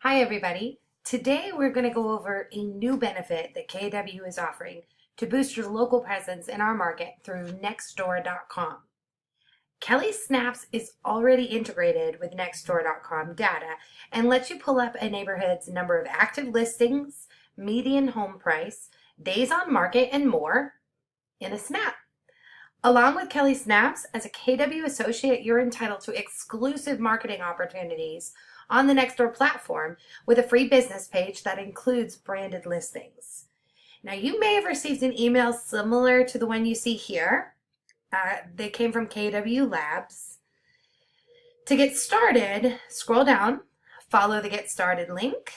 Hi everybody. Today we're going to go over a new benefit that KW is offering to boost your local presence in our market through Nextdoor.com. Kelly Snaps is already integrated with Nextdoor.com data and lets you pull up a neighborhood's number of active listings, median home price, days on market, and more in a snap. Along with Kelly Snaps, as a KW associate, you're entitled to exclusive marketing opportunities on the Nextdoor platform with a free business page that includes branded listings. Now, you may have received an email similar to the one you see here. They came from KW Labs. To get started, scroll down, follow the Get Started link,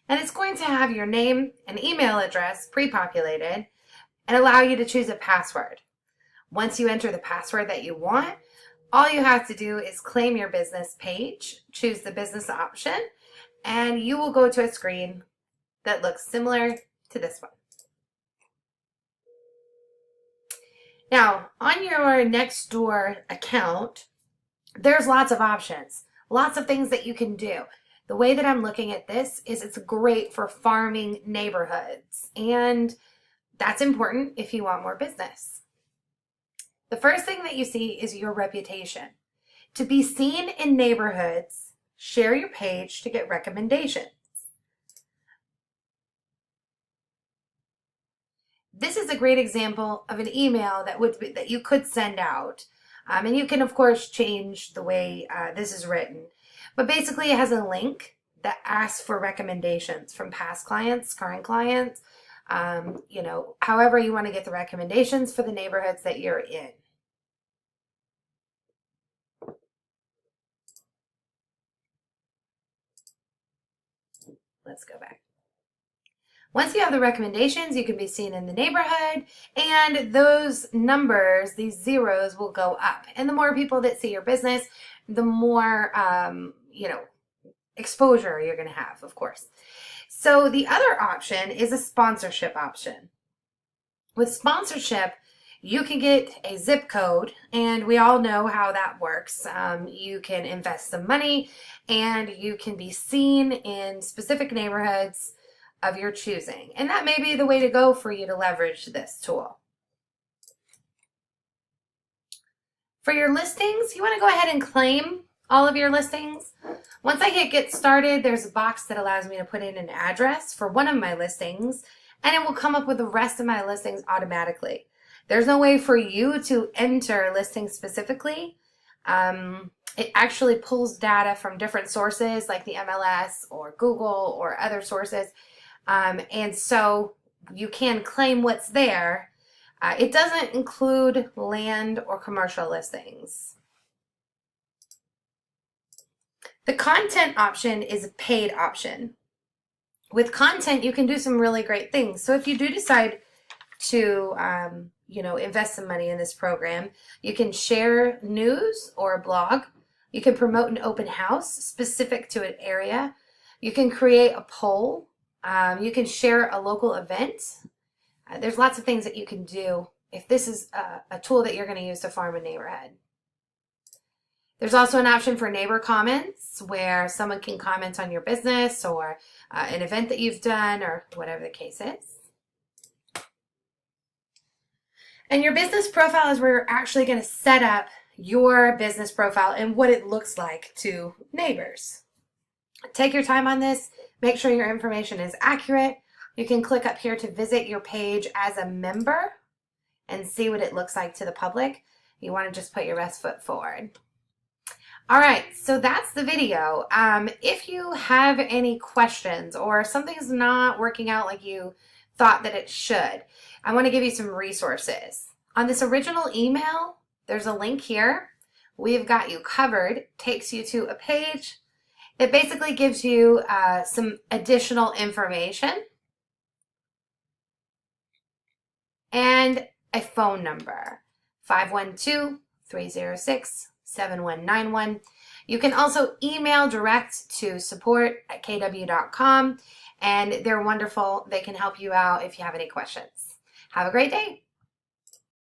and it's going to have your name and email address pre-populated and allow you to choose a password. Once you enter the password that you want, all you have to do is claim your business page, choose the business option, and you will go to a screen that looks similar to this one. Now, on your Nextdoor account, there's lots of options, lots of things that you can do. The way that I'm looking at this is it's great for farming neighborhoods, and that's important if you want more business. The first thing that you see is your reputation. To be seen in neighborhoods, share your page to get recommendations. This is a great example of an email that you could send out. And you can, of course, change the way this is written. But basically, it has a link that asks for recommendations from past clients, current clients, however you want to get the recommendations for the neighborhoods that you're in. Let's go back. Once you have the recommendations, you can be seen in the neighborhood, and those numbers, these zeros, will go up. And the more people that see your business, the more, exposure you're going to have, of course. So the other option is a sponsorship option. With sponsorship, you can get a zip code, and we all know how that works. You can invest some money, and you can be seen in specific neighborhoods of your choosing. And that may be the way to go for you to leverage this tool. For your listings, you want to go ahead and claim all of your listings. Once I hit Get Started, there's a box that allows me to put in an address for one of my listings, and it will come up with the rest of my listings automatically. There's no way for you to enter listings specifically. It actually pulls data from different sources like the MLS or Google or other sources. And so you can claim what's there. It doesn't include land or commercial listings. The content option is a paid option. With content, you can do some really great things. So if you do decide to invest some money in this program, you can share news or a blog. You can promote an open house specific to an area. You can create a poll. You can share a local event. There's lots of things that you can do if this is a tool that you're going to use to farm a neighborhood. There's also an option for neighbor comments where someone can comment on your business or an event that you've done or whatever the case is. And your business profile is where you're actually going to set up your business profile and what it looks like to neighbors. Take your time on this. Make sure your information is accurate. You can click up here to visit your page as a member and see what it looks like to the public. You want to just put your best foot forward. All right, so that's the video. If you have any questions or something's not working out like you thought that it should, I want to give you some resources. On this original email, there's a link here. We've got you covered. Takes you to a page. It basically gives you some additional information and a phone number, 512-306-7191. You can also email direct to support@kw.com, and they're wonderful. They can help you out if you have any questions. Have a great day.